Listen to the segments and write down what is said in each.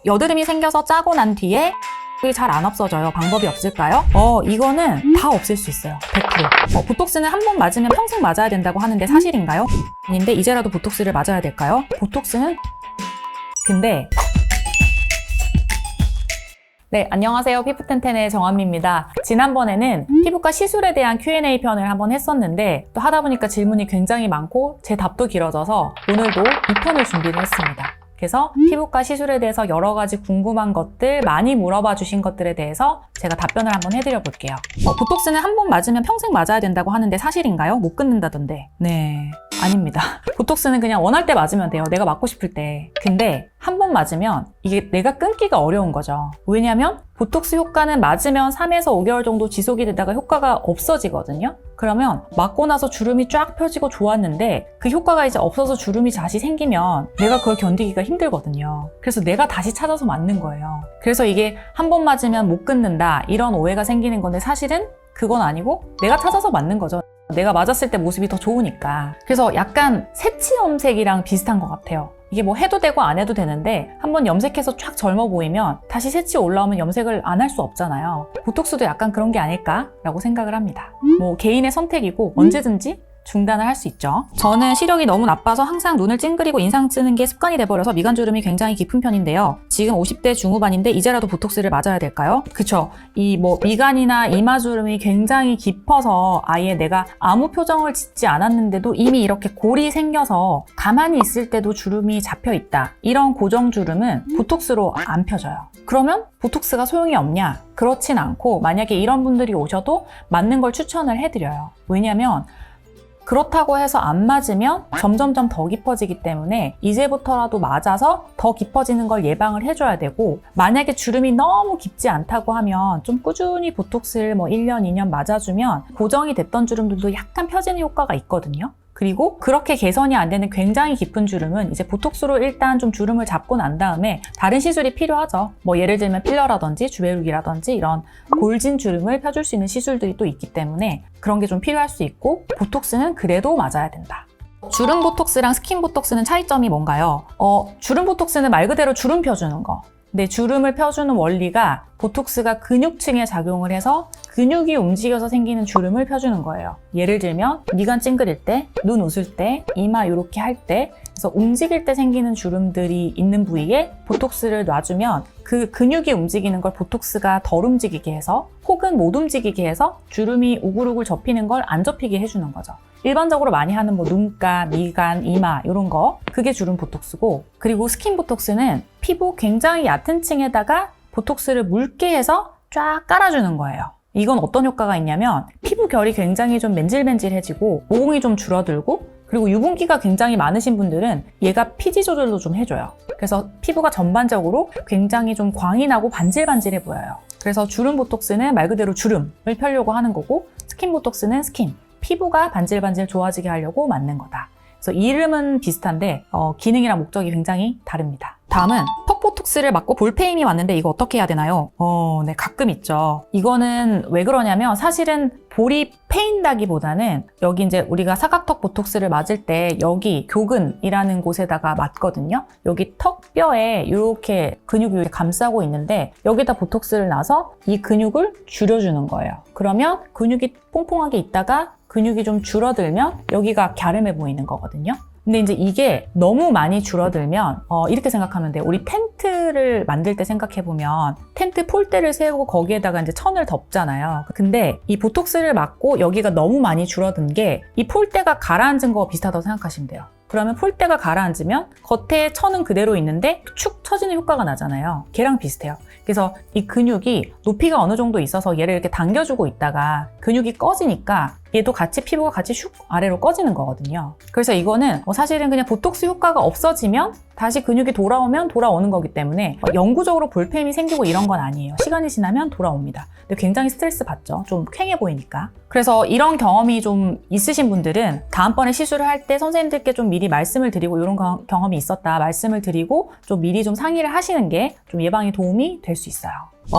여드름이 생겨서 짜고 난 뒤에 잘 안 없어져요. 방법이 없을까요? 이거는 다 없앨 수 있어요. 100%. 보톡스는 한 번 맞으면 평생 맞아야 된다고 하는데 사실인가요? 아닌데 이제라도 보톡스를 맞아야 될까요? 보톡스는 근데 네, 안녕하세요. 피부텐텐의 정한미입니다. 지난번에는 피부과 시술에 대한 Q&A 편을 한번 했었는데 또 하다 보니까 질문이 굉장히 많고 제 답도 길어져서 오늘도 2편을 준비를 했습니다. 그래서 피부과 시술에 대해서 여러 가지 궁금한 것들, 많이 물어봐 주신 것들에 대해서 제가 답변을 한번 해드려 볼게요. 보톡스는 한 번 맞으면 평생 맞아야 된다고 하는데 사실인가요? 못 끊는다던데. 네, 아닙니다. 보톡스는 그냥 원할 때 맞으면 돼요. 내가 맞고 싶을 때. 근데 한 번 맞으면 이게 내가 끊기가 어려운 거죠. 왜냐면 보톡스 효과는 맞으면 3에서 5개월 정도 지속이 되다가 효과가 없어지거든요. 그러면 맞고 나서 주름이 쫙 펴지고 좋았는데 그 효과가 이제 없어서 주름이 다시 생기면 내가 그걸 견디기가 힘들거든요. 그래서 내가 다시 찾아서 맞는 거예요. 그래서 이게 한 번 맞으면 못 끊는다 이런 오해가 생기는 건데 사실은 그건 아니고 내가 찾아서 맞는 거죠. 내가 맞았을 때 모습이 더 좋으니까. 그래서 약간 새치 염색이랑 비슷한 것 같아요. 이게 뭐 해도 되고 안 해도 되는데 한번 염색해서 쫙 젊어 보이면 다시 새치 올라오면 염색을 안 할 수 없잖아요. 보톡스도 약간 그런 게 아닐까라고 생각을 합니다. 뭐 개인의 선택이고 언제든지 중단을 할 수 있죠. 저는 시력이 너무 나빠서 항상 눈을 찡그리고 인상 쓰는 게 습관이 돼버려서 미간주름이 굉장히 깊은 편인데요. 지금 50대 중후반인데 이제라도 보톡스를 맞아야 될까요? 그쵸. 이 뭐 미간이나 이마주름이 굉장히 깊어서 아예 내가 아무 표정을 짓지 않았는데도 이미 이렇게 골이 생겨서 가만히 있을 때도 주름이 잡혀 있다. 이런 고정주름은 보톡스로 안 펴져요. 그러면 보톡스가 소용이 없냐? 그렇진 않고 만약에 이런 분들이 오셔도 맞는 걸 추천을 해드려요. 왜냐면 그렇다고 해서 안 맞으면 점점점 더 깊어지기 때문에 이제부터라도 맞아서 더 깊어지는 걸 예방을 해줘야 되고 만약에 주름이 너무 깊지 않다고 하면 좀 꾸준히 보톡스를 뭐 1년, 2년 맞아주면 고정이 됐던 주름들도 약간 펴지는 효과가 있거든요. 그리고 그렇게 개선이 안 되는 굉장히 깊은 주름은 이제 보톡스로 일단 좀 주름을 잡고 난 다음에 다른 시술이 필요하죠. 뭐 예를 들면 필러라든지 주베룩이라든지 이런 골진 주름을 펴줄 수 있는 시술들이 또 있기 때문에 그런 게 좀 필요할 수 있고 보톡스는 그래도 맞아야 된다. 주름 보톡스랑 스킨 보톡스는 차이점이 뭔가요? 주름 보톡스는 말 그대로 주름 펴주는 거. 근데 주름을 펴주는 원리가 보톡스가 근육층에 작용을 해서 근육이 움직여서 생기는 주름을 펴주는 거예요. 예를 들면 미간 찡그릴 때, 눈 웃을 때, 이마 이렇게 할 때 그래서 움직일 때 생기는 주름들이 있는 부위에 보톡스를 놔주면 그 근육이 움직이는 걸 보톡스가 덜 움직이게 해서 혹은 못 움직이게 해서 주름이 우글우글 접히는 걸 안 접히게 해주는 거죠. 일반적으로 많이 하는 뭐 눈가, 미간, 이마 이런 거 그게 주름 보톡스고 그리고 스킨 보톡스는 피부 굉장히 얕은 층에다가 보톡스를 묽게 해서 쫙 깔아주는 거예요. 이건 어떤 효과가 있냐면 피부 결이 굉장히 좀 맨질맨질해지고 모공이 좀 줄어들고 그리고 유분기가 굉장히 많으신 분들은 얘가 피지 조절도 좀 해줘요. 그래서 피부가 전반적으로 굉장히 좀 광이 나고 반질반질해 보여요. 그래서 주름 보톡스는 말 그대로 주름을 펴려고 하는 거고 스킨 보톡스는 스킨, 피부가 반질반질 좋아지게 하려고 맞는 거다. 그래서 이름은 비슷한데 기능이랑 목적이 굉장히 다릅니다. 다음은 턱 보톡스를 맞고 볼페임이 왔는데 이거 어떻게 해야 되나요? 네, 가끔 있죠. 이거는 왜 그러냐면 사실은 볼이 패인다기보다는 여기 이제 우리가 사각턱 보톡스를 맞을 때 여기 교근이라는 곳에다가 맞거든요. 여기 턱뼈에 이렇게 근육이 이렇게 감싸고 있는데 여기다 보톡스를 놔서 이 근육을 줄여주는 거예요. 그러면 근육이 퐁퐁하게 있다가 근육이 좀 줄어들면 여기가 갸름해 보이는 거거든요. 근데 이제 이게 너무 많이 줄어들면 이렇게 생각하면 돼요. 우리 텐트를 만들 때 생각해보면 텐트 폴대를 세우고 거기에다가 이제 천을 덮잖아요. 근데 이 보톡스를 맞고 여기가 너무 많이 줄어든 게 이 폴대가 가라앉은 거와 비슷하다고 생각하시면 돼요. 그러면 폴대가 가라앉으면 겉에 천은 그대로 있는데 축 처지는 효과가 나잖아요. 걔랑 비슷해요. 그래서 이 근육이 높이가 어느 정도 있어서 얘를 이렇게 당겨주고 있다가 근육이 꺼지니까 얘도 같이 피부가 같이 슉 아래로 꺼지는 거거든요. 그래서 이거는 사실은 그냥 보톡스 효과가 없어지면 다시 근육이 돌아오면 돌아오는 거기 때문에 영구적으로 볼페임이 생기고 이런 건 아니에요. 시간이 지나면 돌아옵니다. 근데 굉장히 스트레스 받죠. 좀 퀭해 보이니까. 그래서 이런 경험이 좀 있으신 분들은 다음번에 시술을 할 때 선생님들께 좀 미리 말씀을 드리고 이런 경험이 있었다 말씀을 드리고 좀 미리 좀 상의를 하시는 게 좀 예방에 도움이 될 수 있어요.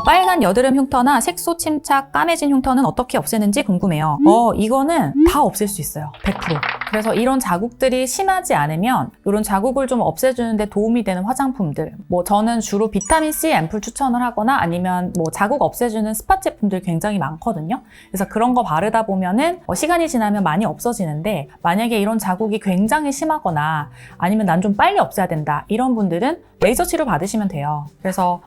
빨간 여드름 흉터나 색소 침착, 까매진 흉터는 어떻게 없애는지 궁금해요. 이거는 다 없앨 수 있어요. 100%. 그래서 이런 자국들이 심하지 않으면 이런 자국을 좀 없애주는데 도움이 되는 화장품들, 저는 주로 비타민C 앰플 추천을 하거나 아니면 자국 없애주는 스팟 제품들 굉장히 많거든요. 그래서 그런 거 바르다 보면은 시간이 지나면 많이 없어지는데, 만약에 이런 자국이 굉장히 심하거나 아니면 난 좀 빨리 없애야 된다 이런 분들은 레이저 치료 받으시면 돼요. 그래서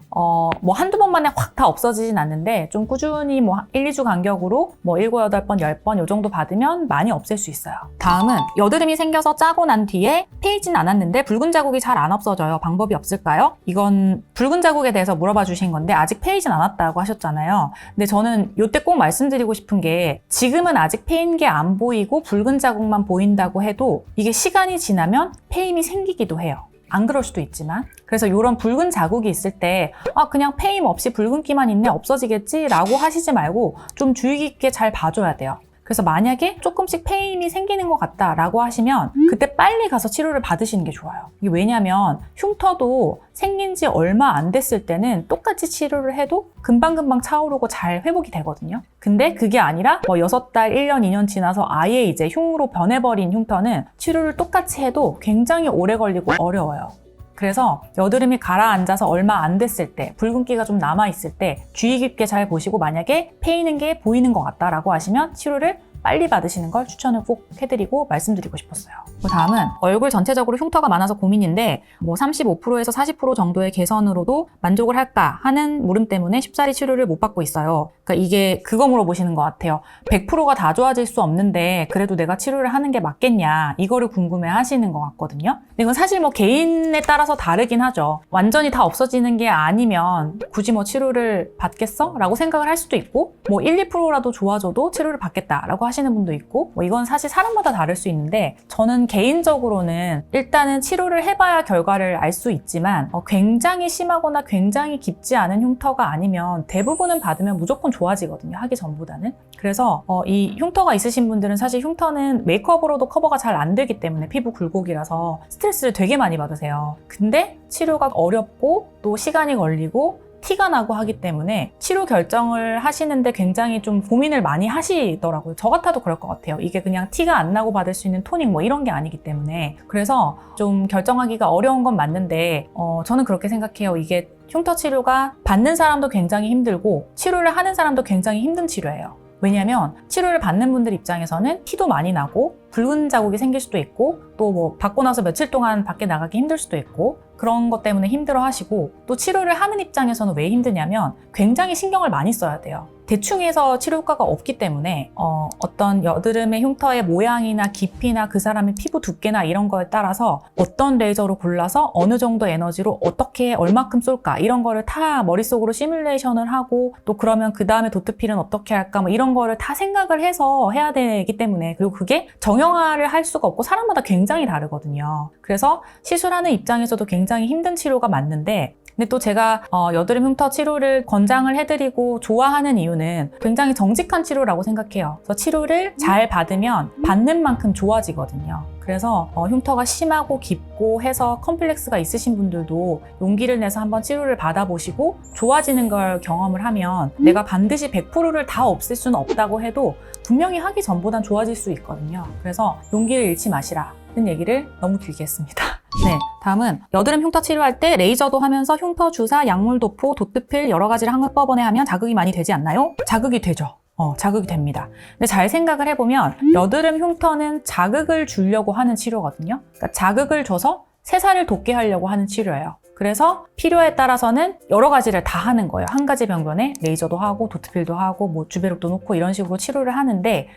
한두 번 만에 확 다 없어지진 않는데 좀 꾸준히 1, 2주 간격으로 7, 8번, 10번 이 정도 받으면 많이 없앨 수 있어요. 다음은 여드름이 생겨서 짜고 난 뒤에 패이진 않았는데 붉은 자국이 잘 안 없어져요. 방법이 없을까요? 이건 붉은 자국에 대해서 물어봐 주신 건데 아직 패이진 않았다고 하셨잖아요. 근데 저는 이때 꼭 말씀드리고 싶은 게, 지금은 아직 패인 게 안 보이고 붉은 자국만 보인다고 해도 이게 시간이 지나면 패임이 생기기도 해요. 안 그럴 수도 있지만. 그래서 이런 붉은 자국이 있을 때 그냥 패임 없이 붉은기만 있네, 없어지겠지 라고 하시지 말고 좀 주의 깊게 잘 봐줘야 돼요. 그래서 만약에 조금씩 패임이 생기는 것 같다라고 하시면 그때 빨리 가서 치료를 받으시는 게 좋아요. 이게 왜냐면 흉터도 생긴 지 얼마 안 됐을 때는 똑같이 치료를 해도 금방금방 차오르고 잘 회복이 되거든요. 근데 그게 아니라 6달, 1년, 2년 지나서 아예 이제 흉으로 변해버린 흉터는 치료를 똑같이 해도 굉장히 오래 걸리고 어려워요. 그래서 여드름이 가라앉아서 얼마 안 됐을 때, 붉은기가 좀 남아있을 때 주의 깊게 잘 보시고, 만약에 패이는 게 보이는 것 같다라고 하시면 치료를 빨리 받으시는 걸 추천을 꼭 해드리고 말씀드리고 싶었어요. 다음은 얼굴 전체적으로 흉터가 많아서 고민인데 35%에서 40% 정도의 개선으로도 만족을 할까 하는 물음 때문에 쉽사리 치료를 못 받고 있어요. 그러니까 이게 그거 물어보시는 것 같아요. 100%가 다 좋아질 수 없는데 그래도 내가 치료를 하는 게 맞겠냐, 이거를 궁금해 하시는 것 같거든요. 근데 이건 사실 개인에 따라서 다르긴 하죠. 완전히 다 없어지는 게 아니면 굳이 치료를 받겠어? 라고 생각을 할 수도 있고, 1, 2%라도 좋아져도 치료를 받겠다라고 하시는 분도 있고, 이건 사실 사람마다 다를 수 있는데, 저는 개인적으로는 일단은 치료를 해봐야 결과를 알 수 있지만 굉장히 심하거나 굉장히 깊지 않은 흉터가 아니면 대부분은 받으면 무조건 좋아지거든요, 하기 전보다는. 그래서 이 흉터가 있으신 분들은 사실 흉터는 메이크업으로도 커버가 잘 안 되기 때문에 피부 굴곡이라서 스트레스를 되게 많이 받으세요. 근데 치료가 어렵고 또 시간이 걸리고 티가 나고 하기 때문에 치료 결정을 하시는데 굉장히 좀 고민을 많이 하시더라고요. 저 같아도 그럴 것 같아요. 이게 그냥 티가 안 나고 받을 수 있는 토닉 이런 게 아니기 때문에. 그래서 좀 결정하기가 어려운 건 맞는데 저는 그렇게 생각해요. 이게 흉터 치료가 받는 사람도 굉장히 힘들고 치료를 하는 사람도 굉장히 힘든 치료예요. 왜냐면 치료를 받는 분들 입장에서는 티도 많이 나고 붉은 자국이 생길 수도 있고, 또 받고 나서 며칠 동안 밖에 나가기 힘들 수도 있고, 그런 것 때문에 힘들어 하시고, 또 치료를 하는 입장에서는 왜 힘드냐면 굉장히 신경을 많이 써야 돼요. 대충 해서 치료 효과가 없기 때문에 어떤 여드름의 흉터의 모양이나 깊이나 그 사람의 피부 두께나 이런 거에 따라서 어떤 레이저로 골라서 어느 정도 에너지로 어떻게 얼마큼 쏠까, 이런 거를 다 머릿속으로 시뮬레이션을 하고, 또 그러면 그 다음에 도트필은 어떻게 할까 이런 거를 다 생각을 해서 해야 되기 때문에, 그리고 그게 정형화를 할 수가 없고 사람마다 굉장히 다르거든요. 그래서 시술하는 입장에서도 굉장히 힘든 치료가 맞는데, 근데 또 제가 여드름 흉터 치료를 권장을 해드리고 좋아하는 이유는 굉장히 정직한 치료라고 생각해요. 그래서 치료를 잘 받으면 받는 만큼 좋아지거든요. 그래서 흉터가 심하고 깊고 해서 컴플렉스가 있으신 분들도 용기를 내서 한번 치료를 받아보시고 좋아지는 걸 경험을 하면, 내가 반드시 100%를 다 없앨 수는 없다고 해도 분명히 하기 전보단 좋아질 수 있거든요. 그래서 용기를 잃지 마시라 는 얘기를 너무 길게 했습니다. 네, 다음은 여드름 흉터 치료할 때 레이저도 하면서 흉터 주사, 약물 도포, 도트필 여러 가지를 한꺼번에 하면 자극이 많이 되지 않나요? 자극이 되죠. 자극이 됩니다. 근데 잘 생각을 해보면 여드름 흉터는 자극을 주려고 하는 치료거든요. 그러니까 자극을 줘서 새살을 돋게 하려고 하는 치료예요. 그래서 필요에 따라서는 여러 가지를 다 하는 거예요. 한 가지 병변에 레이저도 하고 도트필도 하고 주베록도 놓고 이런 식으로 치료를 하는데,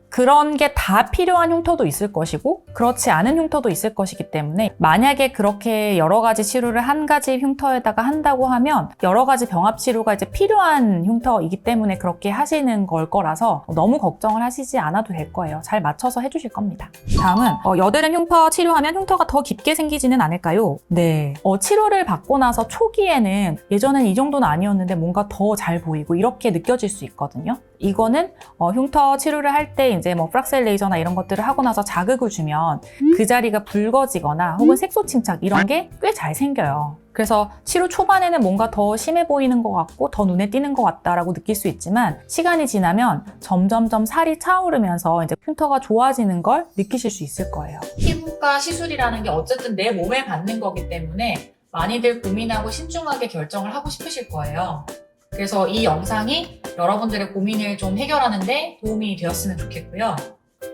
그런 게 다 필요한 흉터도 있을 것이고 그렇지 않은 흉터도 있을 것이기 때문에, 만약에 그렇게 여러 가지 치료를 한 가지 흉터에다가 한다고 하면 여러 가지 병합 치료가 이제 필요한 흉터이기 때문에 그렇게 하시는 걸 거라서 너무 걱정을 하시지 않아도 될 거예요. 잘 맞춰서 해주실 겁니다. 다음은 여드름 흉터 치료하면 흉터가 더 깊게 생기지는 않을까요? 네, 치료를 받고 나서 초기에는 예전엔 이 정도는 아니었는데 뭔가 더 잘 보이고 이렇게 느껴질 수 있거든요. 이거는 흉터 치료를 할 때 이제 프락셀 레이저나 이런 것들을 하고 나서 자극을 주면 그 자리가 붉어지거나 혹은 색소 침착 이런 게 꽤 잘 생겨요. 그래서 치료 초반에는 뭔가 더 심해 보이는 것 같고 더 눈에 띄는 것 같다라고 느낄 수 있지만 시간이 지나면 점점점 살이 차오르면서 이제 흉터가 좋아지는 걸 느끼실 수 있을 거예요. 피부과 시술이라는 게 어쨌든 내 몸에 받는 거기 때문에 많이들 고민하고 신중하게 결정을 하고 싶으실 거예요. 그래서 이 영상이 여러분들의 고민을 좀 해결하는데 도움이 되었으면 좋겠고요.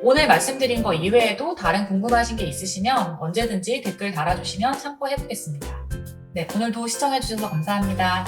오늘 말씀드린 거 이외에도 다른 궁금하신 게 있으시면 언제든지 댓글 달아주시면 참고해보겠습니다. 네, 오늘도 시청해주셔서 감사합니다.